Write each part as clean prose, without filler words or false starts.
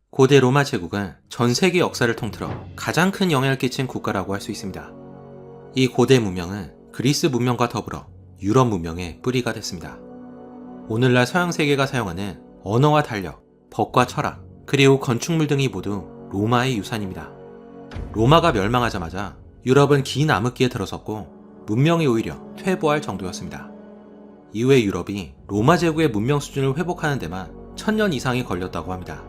고대 로마 제국은 전 세계 역사를 통틀어 가장 큰 영향을 끼친 국가라고 할 수 있습니다. 이 고대 문명은 그리스 문명과 더불어 유럽 문명의 뿌리가 됐습니다. 오늘날 서양 세계가 사용하는 언어와 달력, 법과 철학, 그리고 건축물 등이 모두 로마의 유산입니다. 로마가 멸망하자마자 유럽은 긴 암흑기에 들어섰고 문명이 오히려 퇴보할 정도였습니다. 이후에 유럽이 로마 제국의 문명 수준을 회복하는 데만 1000년 이상이 걸렸다고 합니다.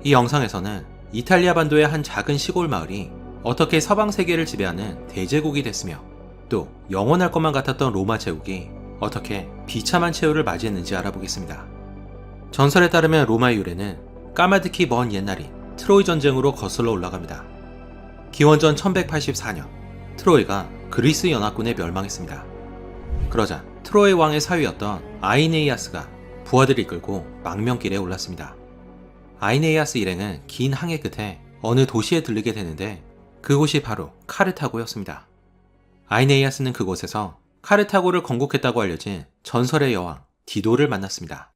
이 영상에서는 이탈리아 반도의 한 작은 시골 마을이 어떻게 서방 세계를 지배하는 대제국이 됐으며 또 영원할 것만 같았던 로마 제국이 어떻게 비참한 최후를 맞이했는지 알아보겠습니다. 전설에 따르면 로마의 유래는 까마득히 먼 옛날인 트로이 전쟁으로 거슬러 올라갑니다. 기원전 1184년 트로이가 그리스 연합군에 멸망했습니다. 그러자 트로이 왕의 사위였던 아이네이아스가 부하들을 이끌고 망명길에 올랐습니다. 아이네이아스 일행은 긴 항해 끝에 어느 도시에 들르게 되는데 그곳이 바로 카르타고였습니다. 아이네이아스는 그곳에서 카르타고를 건국했다고 알려진 전설의 여왕 디도를 만났습니다.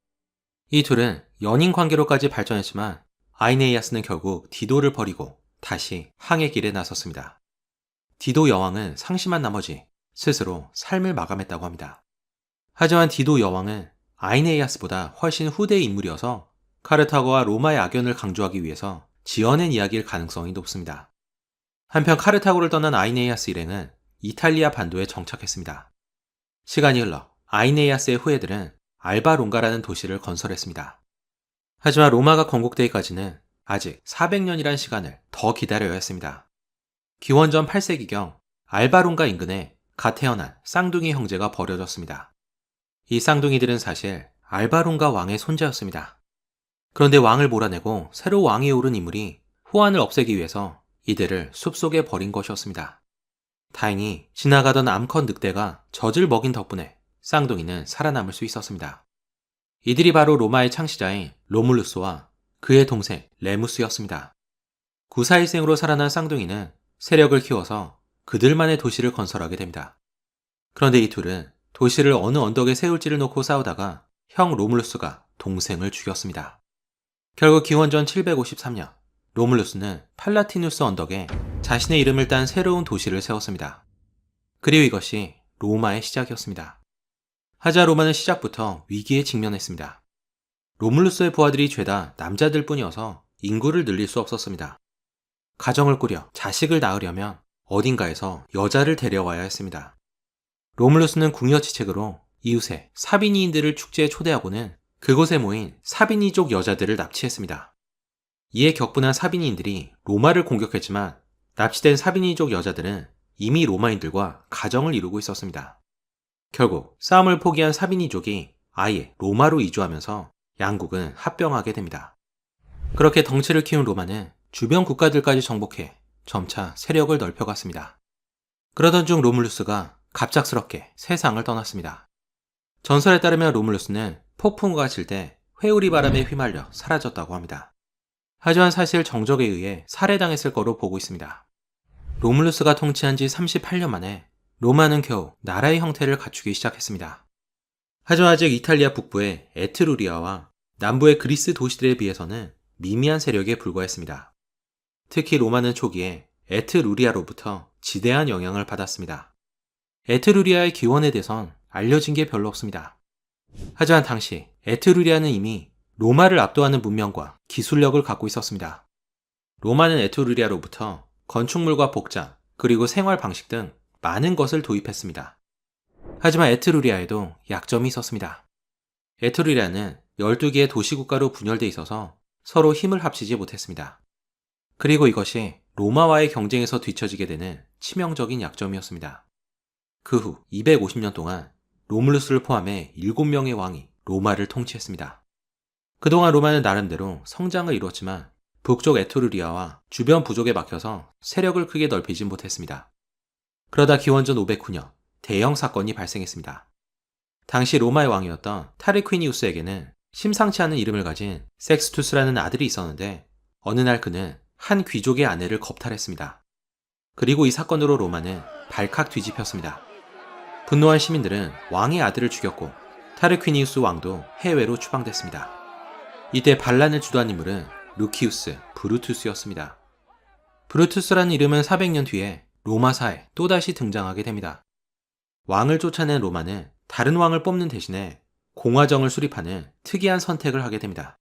이 둘은 연인 관계로까지 발전했지만 아이네이아스는 결국 디도를 버리고 다시 항해 길에 나섰습니다. 디도 여왕은 상심한 나머지 스스로 삶을 마감했다고 합니다. 하지만 디도 여왕은 아이네이아스보다 훨씬 후대의 인물이어서 카르타고와 로마의 악연을 강조하기 위해서 지어낸 이야기일 가능성이 높습니다. 한편 카르타고를 떠난 아이네이아스 일행은 이탈리아 반도에 정착했습니다. 시간이 흘러 아이네이아스의 후예들은 알바론가라는 도시를 건설했습니다. 하지만 로마가 건국되기까지는 아직 400년이란 시간을 더 기다려야 했습니다. 기원전 8세기경 알바론가 인근에 갓 태어난 쌍둥이 형제가 버려졌습니다. 이 쌍둥이들은 사실 알바론가 왕의 손자였습니다. 그런데 왕을 몰아내고 새로 왕위에 오른 인물이 호환을 없애기 위해서 이들을 숲속에 버린 것이었습니다. 다행히 지나가던 암컷 늑대가 젖을 먹인 덕분에 쌍둥이는 살아남을 수 있었습니다. 이들이 바로 로마의 창시자인 로물루스와 그의 동생 레무스였습니다. 구사일생으로 살아난 쌍둥이는 세력을 키워서 그들만의 도시를 건설하게 됩니다. 그런데 이 둘은 도시를 어느 언덕에 세울지를 놓고 싸우다가 형 로물루스가 동생을 죽였습니다. 결국 기원전 753년 로물루스는 팔라티누스 언덕에 자신의 이름을 딴 새로운 도시를 세웠습니다. 그리고 이것이 로마의 시작이었습니다. 하지만 로마는 시작부터 위기에 직면했습니다. 로물루스의 부하들이 죄다 남자들 뿐이어서 인구를 늘릴 수 없었습니다. 가정을 꾸려 자식을 낳으려면 어딘가에서 여자를 데려와야 했습니다. 로물루스는 궁여지책으로 이웃의 사비니인들을 축제에 초대하고는 그곳에 모인 사비니족 여자들을 납치했습니다. 이에 격분한 사비니인들이 로마를 공격했지만 납치된 사비니족 여자들은 이미 로마인들과 가정을 이루고 있었습니다. 결국 싸움을 포기한 사비니족이 아예 로마로 이주하면서 양국은 합병하게 됩니다. 그렇게 덩치를 키운 로마는 주변 국가들까지 정복해 점차 세력을 넓혀갔습니다. 그러던 중 로물루스가 갑작스럽게 세상을 떠났습니다. 전설에 따르면 로물루스는 폭풍우가 칠 때 회오리 바람에 휘말려 사라졌다고 합니다. 하지만 사실 정적에 의해 살해당했을 거로 보고 있습니다. 로물루스가 통치한 지 38년 만에 로마는 겨우 나라의 형태를 갖추기 시작했습니다. 하지만 아직 이탈리아 북부의 에트루리아와 남부의 그리스 도시들에 비해서는 미미한 세력에 불과했습니다. 특히 로마는 초기에 에트루리아로부터 지대한 영향을 받았습니다. 에트루리아의 기원에 대해선 알려진 게 별로 없습니다. 하지만 당시 에트루리아는 이미 로마를 압도하는 문명과 기술력을 갖고 있었습니다. 로마는 에트루리아로부터 건축물과 복장, 그리고 생활 방식 등 많은 것을 도입했습니다. 하지만 에트루리아에도 약점이 있었습니다. 에트루리아는 12개의 도시국가로 분열돼 있어서 서로 힘을 합치지 못했습니다. 그리고 이것이 로마와의 경쟁에서 뒤처지게 되는 치명적인 약점이었습니다. 그 후 250년 동안 로물루스를 포함해 7명의 왕이 로마를 통치했습니다. 그동안 로마는 나름대로 성장을 이루었지만 북쪽 에트루리아와 주변 부족에 막혀서 세력을 크게 넓히진 못했습니다. 그러다 기원전 509년 대형 사건이 발생했습니다. 당시 로마의 왕이었던 타르퀴니우스에게는 심상치 않은 이름을 가진 섹스투스라는 아들이 있었는데 어느 날 그는 한 귀족의 아내를 겁탈했습니다. 그리고 이 사건으로 로마는 발칵 뒤집혔습니다. 분노한 시민들은 왕의 아들을 죽였고 타르퀴니우스 왕도 해외로 추방됐습니다. 이때 반란을 주도한 인물은 루키우스 브루투스였습니다. 브루투스라는 이름은 400년 뒤에 로마사에 또다시 등장하게 됩니다. 왕을 쫓아낸 로마는 다른 왕을 뽑는 대신에 공화정을 수립하는 특이한 선택을 하게 됩니다.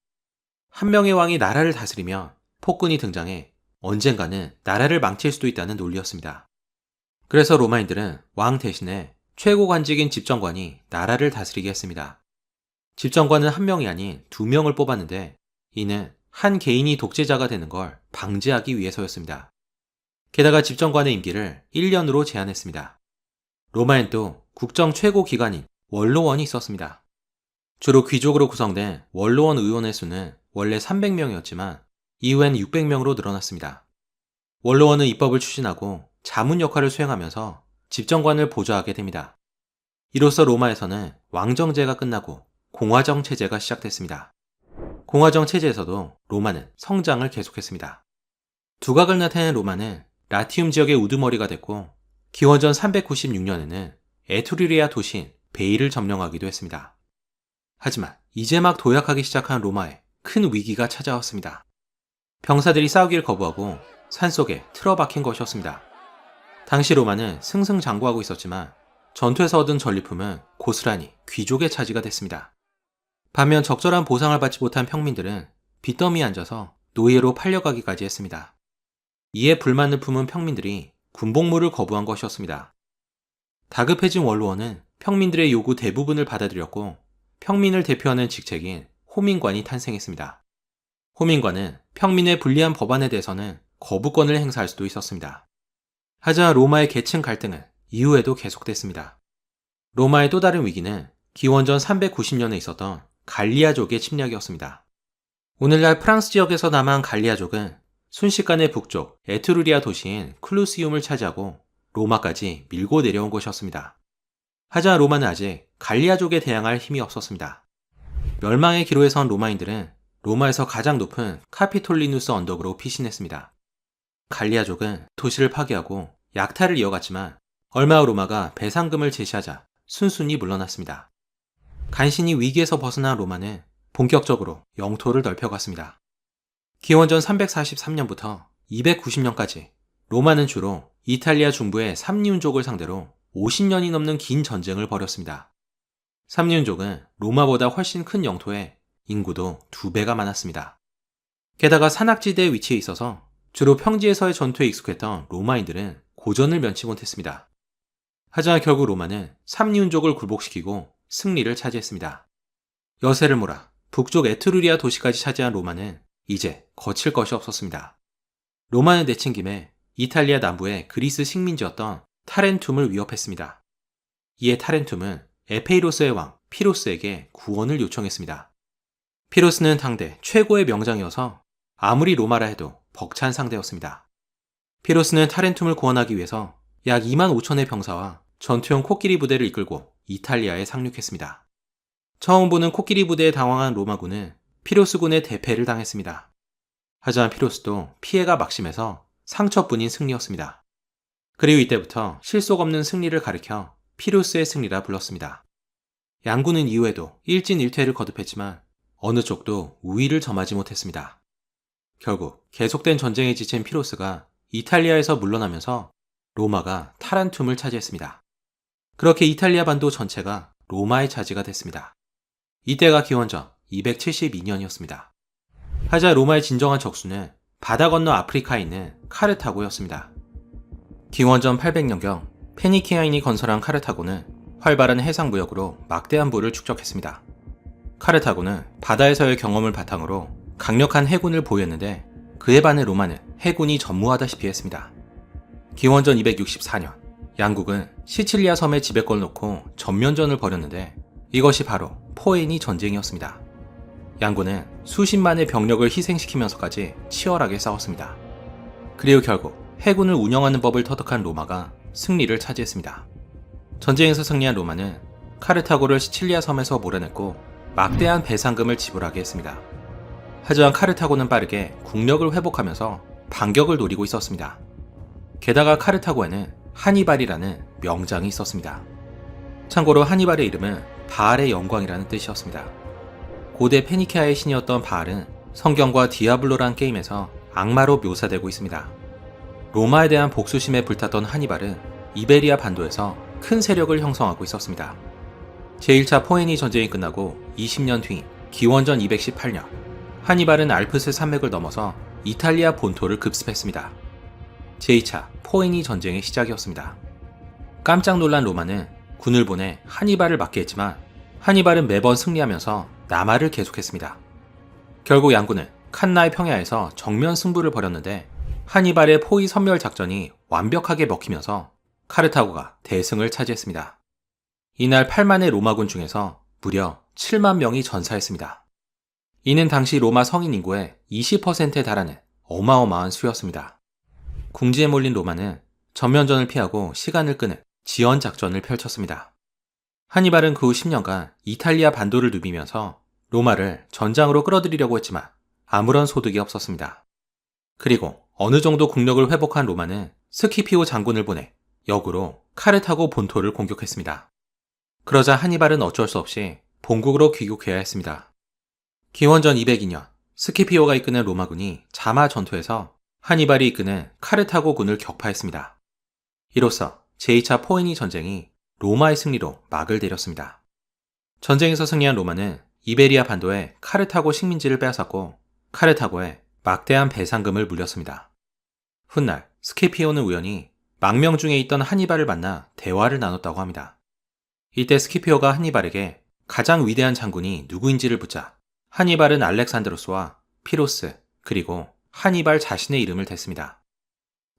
한 명의 왕이 나라를 다스리며 폭군이 등장해 언젠가는 나라를 망칠 수도 있다는 논리였습니다. 그래서 로마인들은 왕 대신에 최고 관직인 집정관이 나라를 다스리게 했습니다. 집정관은 한 명이 아닌 2명을 뽑았는데 이는 한 개인이 독재자가 되는 걸 방지하기 위해서였습니다. 게다가 집정관의 임기를 1년으로 제한했습니다. 로마엔 또 국정 최고 기관인 원로원이 있었습니다. 주로 귀족으로 구성된 원로원 의원의 수는 원래 300명이었지만 이후엔 600명으로 늘어났습니다. 원로원은 입법을 추진하고 자문 역할을 수행하면서 집정관을 보좌하게 됩니다. 이로써 로마에서는 왕정제가 끝나고 공화정 체제가 시작됐습니다. 공화정 체제에서도 로마는 성장을 계속했습니다. 두각을 나타낸 로마는 라티움 지역의 우두머리가 됐고 기원전 396년에는 에투리리아 도시인 베이를 점령하기도 했습니다. 하지만 이제 막 도약하기 시작한 로마에 큰 위기가 찾아왔습니다. 병사들이 싸우기를 거부하고 산속에 틀어박힌 것이었습니다. 당시 로마는 승승장구하고 있었지만 전투에서 얻은 전리품은 고스란히 귀족의 차지가 됐습니다. 반면 적절한 보상을 받지 못한 평민들은 빚더미에 앉아서 노예로 팔려가기까지 했습니다. 이에 불만을 품은 평민들이 군복무를 거부한 것이었습니다. 다급해진 원로원은 평민들의 요구 대부분을 받아들였고 평민을 대표하는 직책인 호민관이 탄생했습니다. 호민관은 평민의 불리한 법안에 대해서는 거부권을 행사할 수도 있었습니다. 하지만 로마의 계층 갈등은 이후에도 계속됐습니다. 로마의 또 다른 위기는 기원전 390년에 있었던 갈리아족의 침략이었습니다. 오늘날 프랑스 지역에서 남아한 갈리아족은 순식간에 북쪽 에트루리아 도시인 클루시움을 차지하고 로마까지 밀고 내려온 것이었습니다. 하지만 로마는 아직 갈리아족에 대항할 힘이 없었습니다. 멸망의 기로에 선 로마인들은 로마에서 가장 높은 카피톨리누스 언덕으로 피신했습니다. 갈리아족은 도시를 파괴하고 약탈을 이어갔지만 얼마 후 로마가 배상금을 제시하자 순순히 물러났습니다. 간신히 위기에서 벗어난 로마는 본격적으로 영토를 넓혀갔습니다. 기원전 343년부터 290년까지 로마는 주로 이탈리아 중부의 삼리운족을 상대로 50년이 넘는 긴 전쟁을 벌였습니다. 삼리운족은 로마보다 훨씬 큰 영토에 인구도 2배가 많았습니다. 게다가 산악지대에 위치해 있어서 주로 평지에서의 전투에 익숙했던 로마인들은 고전을 면치 못했습니다. 하지만 결국 로마는 삼리운족을 굴복시키고 승리를 차지했습니다. 여세를 몰아 북쪽 에트루리아 도시까지 차지한 로마는 이제 거칠 것이 없었습니다. 로마는 내친 김에 이탈리아 남부의 그리스 식민지였던 타렌툼을 위협했습니다. 이에 타렌툼은 에페이로스의 왕 피로스에게 구원을 요청했습니다. 피로스는 당대 최고의 명장이어서 아무리 로마라 해도 벅찬 상대였습니다. 피로스는 타렌툼을 구원하기 위해서 약 2만 5천의 병사와 전투용 코끼리 부대를 이끌고 이탈리아에 상륙했습니다. 처음 보는 코끼리 부대에 당황한 로마군은 피로스군의 대패를 당했습니다. 하지만 피로스도 피해가 막심해서 상처뿐인 승리였습니다. 그리고 이때부터 실속 없는 승리를 가리켜 피로스의 승리라 불렀습니다. 양군은 이후에도 일진일퇴를 거듭했지만 어느 쪽도 우위를 점하지 못했습니다. 결국 계속된 전쟁에 지친 피로스가 이탈리아에서 물러나면서 로마가 타란툼을 차지했습니다. 그렇게 이탈리아 반도 전체가 로마의 차지가 됐습니다. 이때가 기원전 272년이었습니다. 하지만 로마의 진정한 적수는 바다 건너 아프리카에 있는 카르타고였습니다. 기원전 800년경 페니키아인이 건설한 카르타고는 활발한 해상무역으로 막대한 부를 축적했습니다. 카르타고는 바다에서의 경험을 바탕으로 강력한 해군을 보유했는데 그에 반해 로마는 해군이 전무하다시피 했습니다. 기원전 264년 양국은 시칠리아 섬에 지배권을 놓고 전면전을 벌였는데 이것이 바로 포에니 전쟁이었습니다. 양군은 수십만의 병력을 희생시키면서까지 치열하게 싸웠습니다. 그리고 결국 해군을 운영하는 법을 터득한 로마가 승리를 차지했습니다. 전쟁에서 승리한 로마는 카르타고를 시칠리아 섬에서 몰아냈고 막대한 배상금을 지불하게 했습니다. 하지만 카르타고는 빠르게 국력을 회복하면서 반격을 노리고 있었습니다. 게다가 카르타고에는 하니발이라는 명장이 있었습니다. 참고로 하니발의 이름은 바알의 영광이라는 뜻이었습니다. 고대 페니키아의 신이었던 바알은 성경과 디아블로란 게임에서 악마로 묘사되고 있습니다. 로마에 대한 복수심에 불탔던 하니발은 이베리아 반도에서 큰 세력을 형성하고 있었습니다. 제1차 포에니 전쟁이 끝나고 20년 뒤인 기원전 218년, 하니발은 알프스 산맥을 넘어서 이탈리아 본토를 급습했습니다. 제2차 포에니 전쟁의 시작이었습니다. 깜짝 놀란 로마는 군을 보내 하니발을 막게 했지만 하니발은 매번 승리하면서 남하를 계속했습니다. 결국 양군은 칸나의 평야에서 정면 승부를 벌였는데 하니발의 포위 섬멸 작전이 완벽하게 먹히면서 카르타고가 대승을 차지했습니다. 이날 8만의 로마군 중에서 무려 7만 명이 전사했습니다. 이는 당시 로마 성인 인구의 20%에 달하는 어마어마한 수였습니다. 궁지에 몰린 로마는 전면전을 피하고 시간을 끄는 지연 작전을 펼쳤습니다. 하니발은 그 후 10년간 이탈리아 반도를 누비면서 로마를 전장으로 끌어들이려고 했지만 아무런 소득이 없었습니다. 그리고 어느 정도 국력을 회복한 로마는 스키피오 장군을 보내 역으로 카르타고 본토를 공격했습니다. 그러자 하니발은 어쩔 수 없이 본국으로 귀국해야 했습니다. 기원전 202년 스키피오가 이끄는 로마군이 자마 전투에서 하니발이 이끄는 카르타고 군을 격파했습니다. 이로써 제2차 포에니 전쟁이 로마의 승리로 막을 내렸습니다. 전쟁에서 승리한 로마는 이베리아 반도의 카르타고 식민지를 빼앗았고 카르타고에 막대한 배상금을 물렸습니다. 훗날 스키피오는 우연히 망명 중에 있던 하니발을 만나 대화를 나눴다고 합니다. 이때 스키피오가 하니발에게 가장 위대한 장군이 누구인지를 묻자 하니발은 알렉산드로스와 피로스 그리고 하니발 자신의 이름을 댔습니다.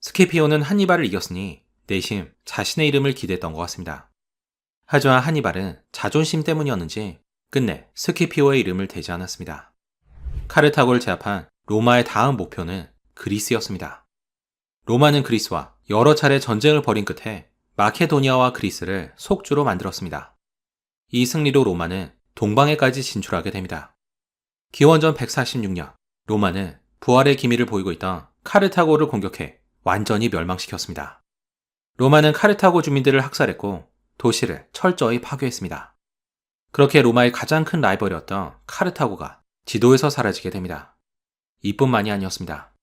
스키피오는 하니발을 이겼으니 내심 자신의 이름을 기대했던 것 같습니다. 하지만 하니발은 자존심 때문이었는지 끝내 스키피오의 이름을 대지 않았습니다. 카르타고를 제압한 로마의 다음 목표는 그리스였습니다. 로마는 그리스와 여러 차례 전쟁을 벌인 끝에 마케도니아와 그리스를 속주로 만들었습니다. 이 승리로 로마는 동방에까지 진출하게 됩니다. 기원전 146년 로마는 부활의 기미를 보이고 있던 카르타고를 공격해 완전히 멸망시켰습니다. 로마는 카르타고 주민들을 학살했고 도시를 철저히 파괴했습니다. 그렇게 로마의 가장 큰 라이벌이었던 카르타고가 지도에서 사라지게 됩니다. 이뿐만이 아니었습니다.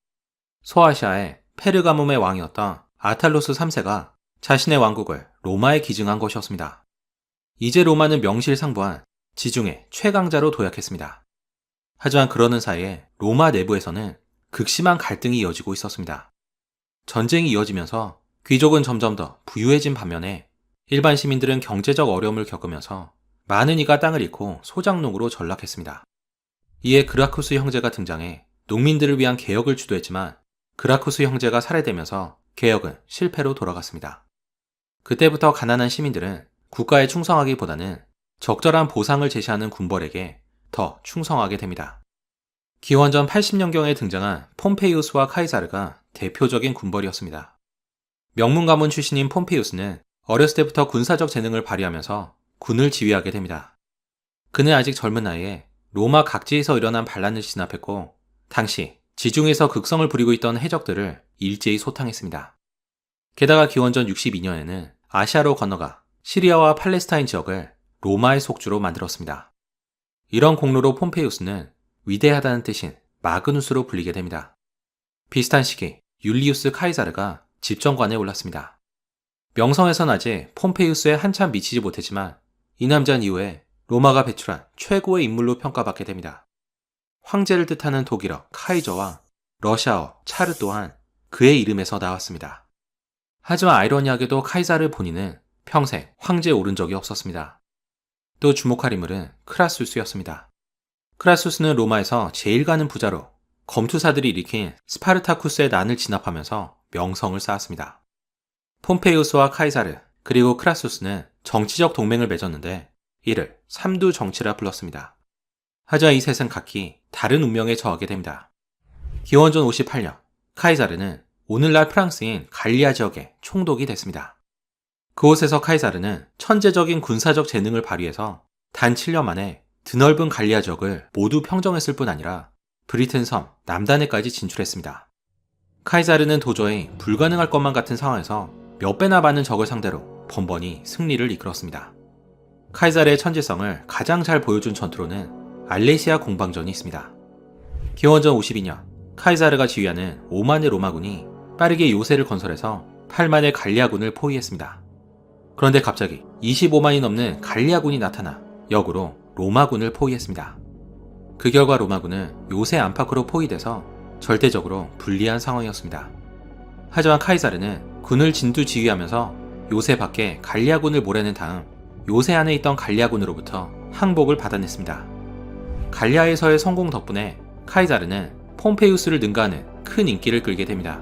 소아시아의 페르가몬의 왕이었던 아탈로스 3세가 자신의 왕국을 로마에 기증한 것이었습니다. 이제 로마는 명실상부한 지중해 최강자로 도약했습니다. 하지만 그러는 사이에 로마 내부에서는 극심한 갈등이 이어지고 있었습니다. 전쟁이 이어지면서 귀족은 점점 더 부유해진 반면에 일반 시민들은 경제적 어려움을 겪으면서 많은 이가 땅을 잃고 소작농으로 전락했습니다. 이에 그라쿠스 형제가 등장해 농민들을 위한 개혁을 주도했지만 그라쿠스 형제가 살해되면서 개혁은 실패로 돌아갔습니다. 그때부터 가난한 시민들은 국가에 충성하기보다는 적절한 보상을 제시하는 군벌에게 더 충성하게 됩니다. 기원전 80년경에 등장한 폼페이우스와 카이사르가 대표적인 군벌이었습니다. 명문 가문 출신인 폼페이우스는 어렸을 때부터 군사적 재능을 발휘하면서 군을 지휘하게 됩니다. 그는 아직 젊은 나이에 로마 각지에서 일어난 반란을 진압했고 당시 지중해에서 극성을 부리고 있던 해적들을 일제히 소탕했습니다. 게다가 기원전 62년에는 아시아로 건너가 시리아와 팔레스타인 지역을 로마의 속주로 만들었습니다. 이런 공로로 폼페이우스는 위대하다는 뜻인 마그누스로 불리게 됩니다. 비슷한 시기 율리우스 카이사르가 집정관에 올랐습니다. 명성에선 아직 폼페이우스에 한참 미치지 못했지만 이 남자는 이후에 로마가 배출한 최고의 인물로 평가받게 됩니다. 황제를 뜻하는 독일어 카이저와 러시아어 차르 또한 그의 이름에서 나왔습니다. 하지만 아이러니하게도 카이사르 본인은 평생 황제에 오른 적이 없었습니다. 또 주목할 인물은 크라수스였습니다. 크라수스는 로마에서 제일 가는 부자로 검투사들이 일으킨 스파르타쿠스의 난을 진압하면서 명성을 쌓았습니다. 폼페이우스와 카이사르 그리고 크라수스는 정치적 동맹을 맺었는데 이를 삼두 정치라 불렀습니다. 하지만 이 셋은 각기 다른 운명에 처하게 됩니다. 기원전 58년 카이사르는 오늘날 프랑스인 갈리아 지역에 총독이 됐습니다. 그곳에서 카이사르는 천재적인 군사적 재능을 발휘해서 단 7년 만에 드넓은 갈리아 지역을 모두 평정했을 뿐 아니라 브리튼 섬 남단에까지 진출했습니다. 카이사르는 도저히 불가능할 것만 같은 상황에서 몇 배나 많은 적을 상대로 번번이 승리를 이끌었습니다. 카이사르의 천재성을 가장 잘 보여준 전투로는 알레시아 공방전이 있습니다. 기원전 52년 카이사르가 지휘하는 5만의 로마군이 빠르게 요새를 건설해서 8만의 갈리아군을 포위했습니다. 그런데 갑자기 25만이 넘는 갈리아군이 나타나 역으로 로마군을 포위했습니다. 그 결과 로마군은 요새 안팎으로 포위돼서 절대적으로 불리한 상황이었습니다. 하지만 카이사르는 군을 진두 지휘하면서 요새 밖에 갈리아군을 몰아낸 다음 요새 안에 있던 갈리아군으로부터 항복을 받아냈습니다. 갈리아에서의 성공 덕분에 카이사르는 폼페이우스를 능가하는 큰 인기를 끌게 됩니다.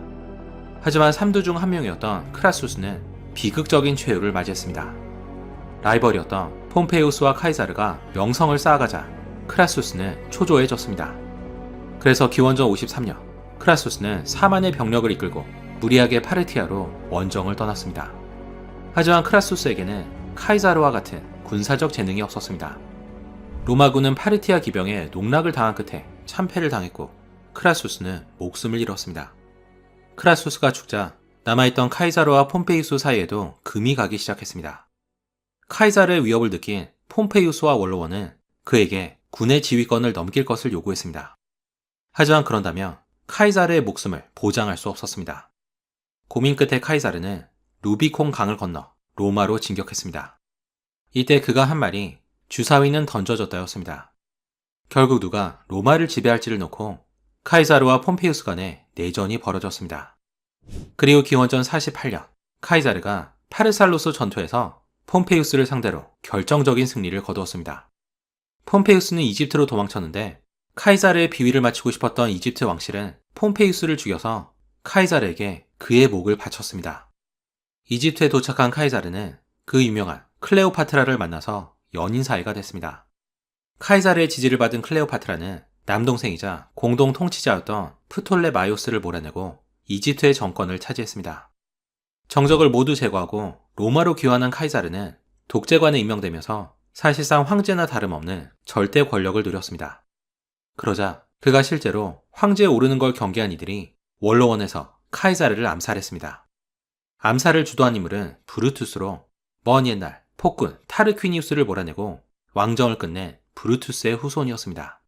하지만 3두 중 한 명이었던 크라수스는 비극적인 최후를 맞이했습니다. 라이벌이었던 폼페이우스와 카이사르가 명성을 쌓아가자 크라수스는 초조해졌습니다. 그래서 기원전 53년 크라수스는 4만의 병력을 이끌고 무리하게 파르티아로 원정을 떠났습니다. 하지만 크라수스에게는 카이사르와 같은 군사적 재능이 없었습니다. 로마군은 파르티아 기병에 농락을 당한 끝에 참패를 당했고 크라수스는 목숨을 잃었습니다. 크라수스가 죽자 남아있던 카이사르와 폼페이우스 사이에도 금이 가기 시작했습니다. 카이사르의 위협을 느낀 폼페이우스와 원로원은 그에게 군의 지휘권을 넘길 것을 요구했습니다. 하지만 그런다면 카이사르의 목숨을 보장할 수 없었습니다. 고민 끝에 카이사르는 루비콘 강을 건너 로마로 진격했습니다. 이때 그가 한 말이 주사위는 던져졌다였습니다. 결국 누가 로마를 지배할지를 놓고 카이사르와 폼페이우스 간에 내전이 벌어졌습니다. 그리고 기원전 48년 카이사르가 파르살로스 전투에서 폼페이우스를 상대로 결정적인 승리를 거두었습니다. 폼페이우스는 이집트로 도망쳤는데 카이사르의 비위를 맞추고 싶었던 이집트 왕실은 폼페이우스를 죽여서 카이사르에게 그의 목을 바쳤습니다. 이집트에 도착한 카이사르는 그 유명한 클레오파트라를 만나서 연인 사이가 됐습니다. 카이사르의 지지를 받은 클레오파트라는 남동생이자 공동 통치자였던 프톨레마이오스를 몰아내고 이집트의 정권을 차지했습니다. 정적을 모두 제거하고 로마로 귀환한 카이사르는 독재관에 임명되면서 사실상 황제나 다름없는 절대 권력을 누렸습니다. 그러자 그가 실제로 황제에 오르는 걸 경계한 이들이 원로원에서 카이사르를 암살했습니다. 암살을 주도한 인물은 브루투스로 먼 옛날 폭군 타르퀴니우스를 몰아내고 왕정을 끝낸 브루투스의 후손이었습니다.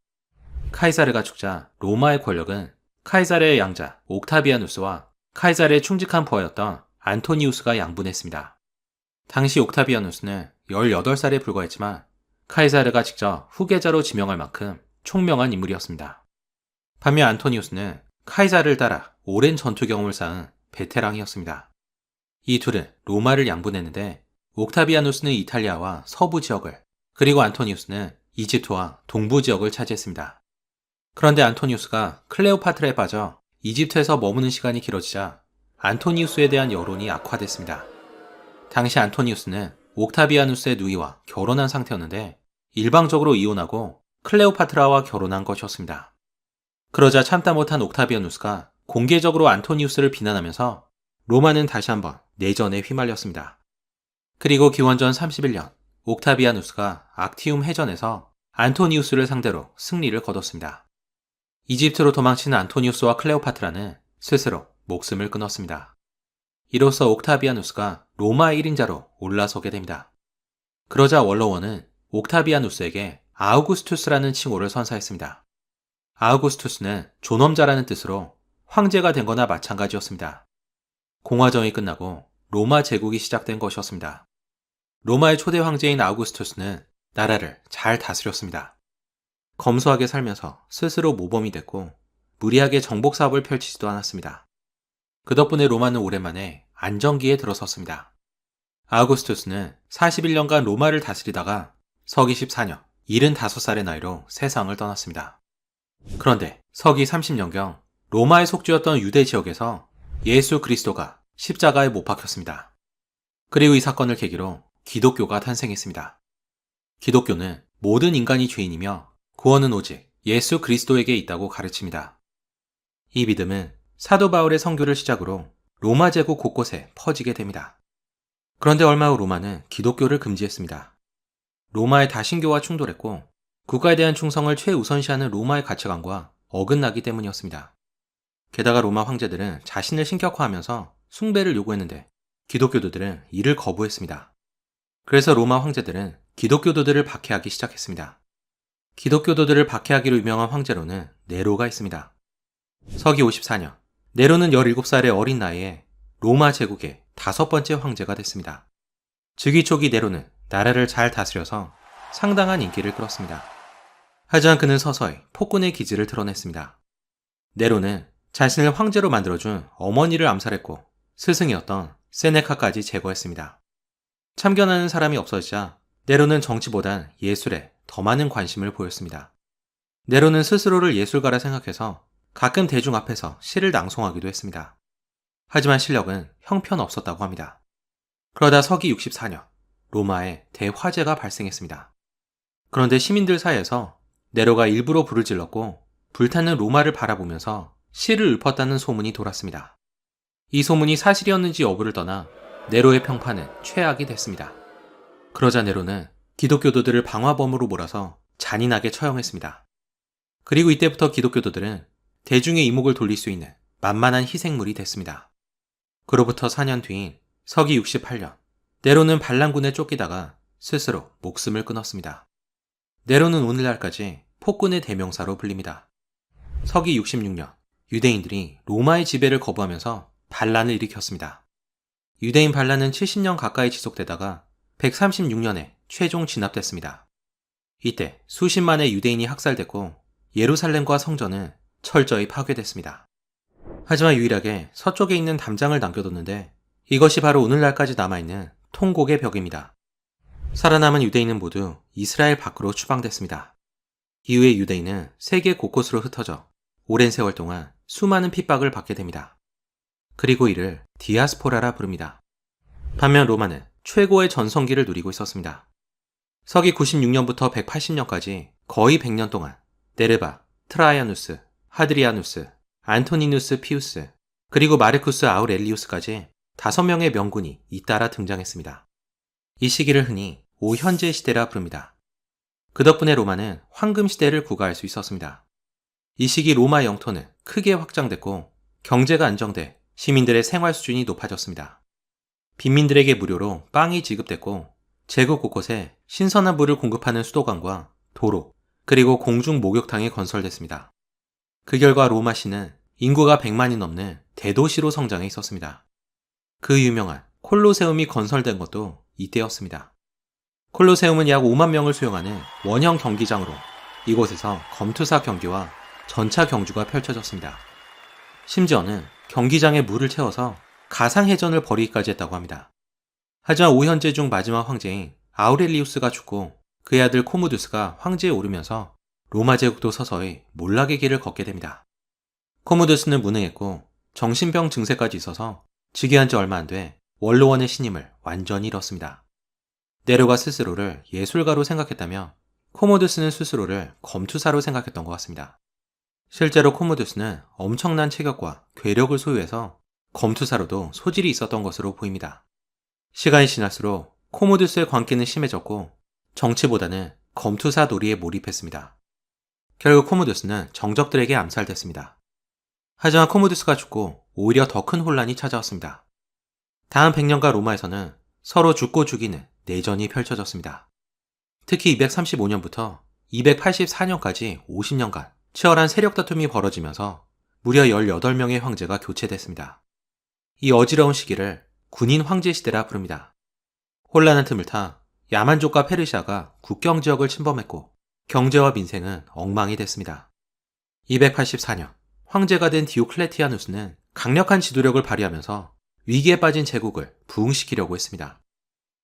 카이사르가 죽자 로마의 권력은 카이사르의 양자 옥타비아누스와 카이사르의 충직한 부하였던 안토니우스가 양분했습니다. 당시 옥타비아누스는 18살에 불과했지만 카이사르가 직접 후계자로 지명할 만큼 총명한 인물이었습니다. 반면 안토니우스는 카이사르를 따라 오랜 전투 경험을 쌓은 베테랑이었습니다. 이 둘은 로마를 양분했는데 옥타비아누스는 이탈리아와 서부 지역을, 그리고 안토니우스는 이집트와 동부 지역을 차지했습니다. 그런데 안토니우스가 클레오파트라에 빠져 이집트에서 머무는 시간이 길어지자 안토니우스에 대한 여론이 악화됐습니다. 당시 안토니우스는 옥타비아누스의 누이와 결혼한 상태였는데 일방적으로 이혼하고 클레오파트라와 결혼한 것이었습니다. 그러자 참다 못한 옥타비아누스가 공개적으로 안토니우스를 비난하면서 로마는 다시 한번 내전에 휘말렸습니다. 그리고 기원전 31년 옥타비아누스가 악티움 해전에서 안토니우스를 상대로 승리를 거뒀습니다. 이집트로 도망친 안토니우스와 클레오파트라는 스스로 목숨을 끊었습니다. 이로써 옥타비아누스가 로마 1인자로 올라서게 됩니다. 그러자 원로원은 옥타비아누스에게 아우구스투스라는 칭호를 선사했습니다. 아우구스투스는 존엄자라는 뜻으로 황제가 된 거나 마찬가지였습니다. 공화정이 끝나고 로마 제국이 시작된 것이었습니다. 로마의 초대 황제인 아우구스투스는 나라를 잘 다스렸습니다. 검소하게 살면서 스스로 모범이 됐고 무리하게 정복 사업을 펼치지도 않았습니다. 그 덕분에 로마는 오랜만에 안정기에 들어섰습니다. 아우구스투스는 41년간 로마를 다스리다가 서기 14년 75살의 나이로 세상을 떠났습니다. 그런데 서기 30년경 로마의 속주였던 유대 지역에서 예수 그리스도가 십자가에 못 박혔습니다. 그리고 이 사건을 계기로 기독교가 탄생했습니다. 기독교는 모든 인간이 죄인이며 구원은 오직 예수 그리스도에게 있다고 가르칩니다. 이 믿음은 사도 바울의 선교를 시작으로 로마 제국 곳곳에 퍼지게 됩니다. 그런데 얼마 후 로마는 기독교를 금지했습니다. 로마의 다신교와 충돌했고 국가에 대한 충성을 최우선시하는 로마의 가치관과 어긋나기 때문이었습니다. 게다가 로마 황제들은 자신을 신격화하면서 숭배를 요구했는데 기독교도들은 이를 거부했습니다. 그래서 로마 황제들은 기독교도들을 박해하기 시작했습니다. 기독교도들을 박해하기로 유명한 황제로는 네로가 있습니다. 서기 54년, 네로는 17살의 어린 나이에 로마 제국의 5번째 황제가 됐습니다. 즉위 초기 네로는 나라를 잘 다스려서 상당한 인기를 끌었습니다. 하지만 그는 서서히 폭군의 기질을 드러냈습니다. 네로는 자신을 황제로 만들어준 어머니를 암살했고 스승이었던 세네카까지 제거했습니다. 참견하는 사람이 없어지자 네로는 정치보단 예술에 더 많은 관심을 보였습니다. 네로는 스스로를 예술가라 생각해서 가끔 대중 앞에서 시를 낭송하기도 했습니다. 하지만 실력은 형편없었다고 합니다. 그러다 서기 64년 로마에 대화재가 발생했습니다. 그런데 시민들 사이에서 네로가 일부러 불을 질렀고 불타는 로마를 바라보면서 시를 읊었다는 소문이 돌았습니다. 이 소문이 사실이었는지 여부를 떠나 네로의 평판은 최악이 됐습니다. 그러자 네로는 기독교도들을 방화범으로 몰아서 잔인하게 처형했습니다. 그리고 이때부터 기독교도들은 대중의 이목을 돌릴 수 있는 만만한 희생물이 됐습니다. 그로부터 4년 뒤인 서기 68년, 네로는 반란군에 쫓기다가 스스로 목숨을 끊었습니다. 네로는 오늘날까지 폭군의 대명사로 불립니다. 서기 66년, 유대인들이 로마의 지배를 거부하면서 반란을 일으켰습니다. 유대인 반란은 70년 가까이 지속되다가 136년에 최종 진압됐습니다. 이때 수십만의 유대인이 학살됐고 예루살렘과 성전은 철저히 파괴됐습니다. 하지만 유일하게 서쪽에 있는 담장을 남겨뒀는데 이것이 바로 오늘날까지 남아있는 통곡의 벽입니다. 살아남은 유대인은 모두 이스라엘 밖으로 추방됐습니다. 이후에 유대인은 세계 곳곳으로 흩어져 오랜 세월 동안 수많은 핍박을 받게 됩니다. 그리고 이를 디아스포라라 부릅니다. 반면 로마는 최고의 전성기를 누리고 있었습니다. 서기 96년부터 180년까지 거의 100년 동안 네르바, 트라이아누스, 하드리아누스, 안토니누스 피우스, 그리고 마르쿠스 아우렐리우스까지 5명의 명군이 잇따라 등장했습니다. 이 시기를 흔히 오현재 시대라 부릅니다. 그 덕분에 로마는 황금 시대를 구가할 수 있었습니다. 이 시기 로마 영토는 크게 확장됐고 경제가 안정돼 시민들의 생활 수준이 높아졌습니다. 빈민들에게 무료로 빵이 지급됐고 제국 곳곳에 신선한 물을 공급하는 수도관과 도로, 그리고 공중 목욕탕이 건설됐습니다. 그 결과 로마시는 인구가 100만이 넘는 대도시로 성장해 있었습니다. 그 유명한 콜로세움이 건설된 것도 이때였습니다. 콜로세움은 약 5만 명을 수용하는 원형 경기장으로 이곳에서 검투사 경기와 전차 경주가 펼쳐졌습니다. 심지어는 경기장에 물을 채워서 가상해전을 벌이기까지 했다고 합니다. 하지만 오현제 중 마지막 황제인 아우렐리우스가 죽고 그의 아들 코무두스가 황제에 오르면서 로마 제국도 서서히 몰락의 길을 걷게 됩니다. 코무두스는 무능했고 정신병 증세까지 있어서 즉위한 지 얼마 안 돼 원로원의 신임을 완전히 잃었습니다. 네로가 스스로를 예술가로 생각했다며 코모두스는 스스로를 검투사로 생각했던 것 같습니다. 실제로 코모두스는 엄청난 체격과 괴력을 소유해서 검투사로도 소질이 있었던 것으로 보입니다. 시간이 지날수록 코모두스의 광기는 심해졌고 정치보다는 검투사 놀이에 몰입했습니다. 결국 코모두스는 정적들에게 암살됐습니다. 하지만 코모두스가 죽고 오히려 더 큰 혼란이 찾아왔습니다. 다음 100년간 로마에서는 서로 죽고 죽이는 내전이 펼쳐졌습니다. 특히 235년부터 284년까지 50년간 치열한 세력 다툼이 벌어지면서 무려 18명의 황제가 교체됐습니다. 이 어지러운 시기를 군인 황제 시대라 부릅니다. 혼란한 틈을 타 야만족과 페르시아가 국경 지역을 침범했고 경제와 민생은 엉망이 됐습니다. 284년 황제가 된 디오클레티아누스는 강력한 지도력을 발휘하면서 위기에 빠진 제국을 부흥시키려고 했습니다.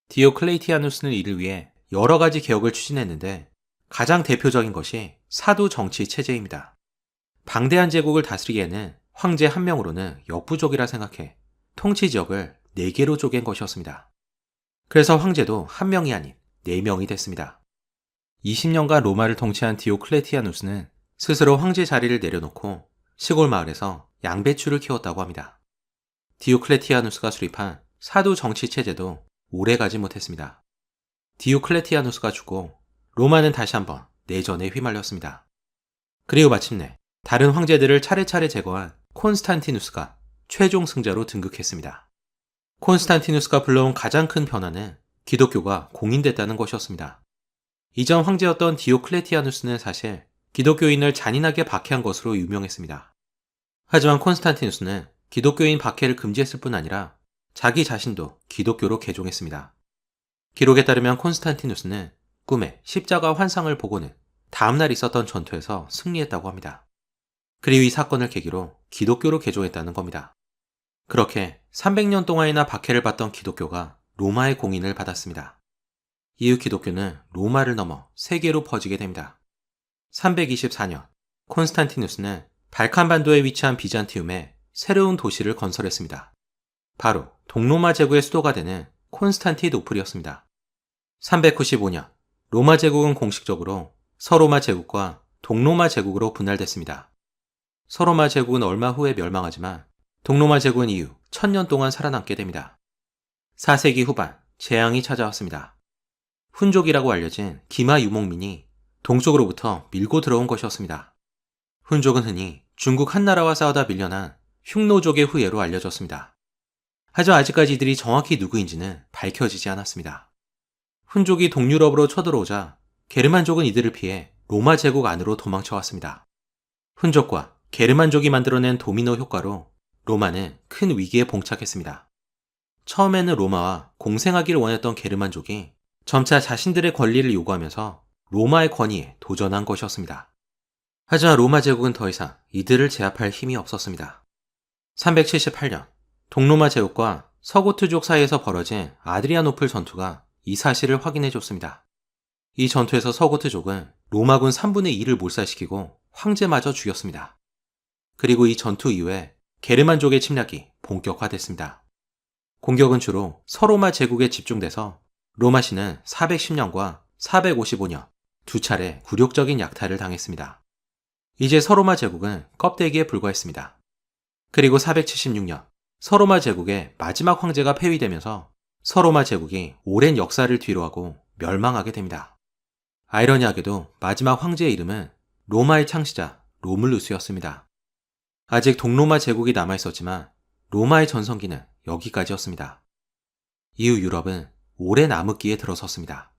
디오클레티아누스는 이를 위해 여러 가지 개혁을 추진했는데 가장 대표적인 것이 사두 정치 체제입니다. 방대한 제국을 다스리기에는 황제 한 명으로는 역부족이라 생각해 통치 지역을 4개로 쪼갠 것이었습니다. 그래서 황제도 한 명이 아닌 4명이 됐습니다. 20년간 로마를 통치한 디오클레티아누스는 스스로 황제 자리를 내려놓고 시골 마을에서 양배추를 키웠다고 합니다. 디오클레티아누스가 수립한 사두 정치 체제도 오래가지 못했습니다. 디오클레티아누스가 죽고 로마는 다시 한번 내전에 휘말렸습니다. 그리고 마침내 다른 황제들을 차례차례 제거한 콘스탄티누스가 최종 승자로 등극했습니다. 콘스탄티누스가 불러온 가장 큰 변화는 기독교가 공인됐다는 것이었습니다. 이전 황제였던 디오클레티아누스는 사실 기독교인을 잔인하게 박해한 것으로 유명했습니다. 하지만 콘스탄티누스는 기독교인 박해를 금지했을 뿐 아니라 자기 자신도 기독교로 개종했습니다. 기록에 따르면 콘스탄티누스는 꿈에 십자가 환상을 보고는 다음날 있었던 전투에서 승리했다고 합니다. 그리고 이 사건을 계기로 기독교로 개종했다는 겁니다. 그렇게 300년 동안이나 박해를 받던 기독교가 로마의 공인을 받았습니다. 이후 기독교는 로마를 넘어 세계로 퍼지게 됩니다. 324년, 콘스탄티누스는 발칸반도에 위치한 비잔티움에 새로운 도시를 건설했습니다. 바로 동로마 제국의 수도가 되는 콘스탄티노플이었습니다. 395년, 로마 제국은 공식적으로 서로마 제국과 동로마 제국으로 분할됐습니다. 서로마 제국은 얼마 후에 멸망하지만 동로마 제국은 이후 1000년 동안 살아남게 됩니다. 4세기 후반, 재앙이 찾아왔습니다. 훈족이라고 알려진 기마 유목민이 동쪽으로부터 밀고 들어온 것이었습니다. 훈족은 흔히 중국 한나라와 싸우다 밀려난 흉노족의 후예로 알려졌습니다. 하지만 아직까지 이들이 정확히 누구인지는 밝혀지지 않았습니다. 훈족이 동유럽으로 쳐들어오자 게르만족은 이들을 피해 로마 제국 안으로 도망쳐왔습니다. 훈족과 게르만족이 만들어낸 도미노 효과로 로마는 큰 위기에 봉착했습니다. 처음에는 로마와 공생하기를 원했던 게르만족이 점차 자신들의 권리를 요구하면서 로마의 권위에 도전한 것이었습니다. 하지만 로마 제국은 더 이상 이들을 제압할 힘이 없었습니다. 378년, 동로마 제국과 서고트족 사이에서 벌어진 아드리아노플 전투가 이 사실을 확인해 줬습니다. 이 전투에서 서고트족은 로마군 3분의 2를 몰살시키고 황제마저 죽였습니다. 그리고 이 전투 이후에 게르만족의 침략이 본격화됐습니다. 공격은 주로 서로마 제국에 집중돼서 로마시는 410년과 455년 두 차례 굴욕적인 약탈을 당했습니다. 이제 서로마 제국은 껍데기에 불과했습니다. 그리고 476년 서로마 제국의 마지막 황제가 폐위되면서 서로마 제국이 오랜 역사를 뒤로하고 멸망하게 됩니다. 아이러니하게도 마지막 황제의 이름은 로마의 창시자 로물루스였습니다. 아직 동로마 제국이 남아있었지만 로마의 전성기는 여기까지였습니다. 이후 유럽은 오랜 암흑기에 들어섰습니다.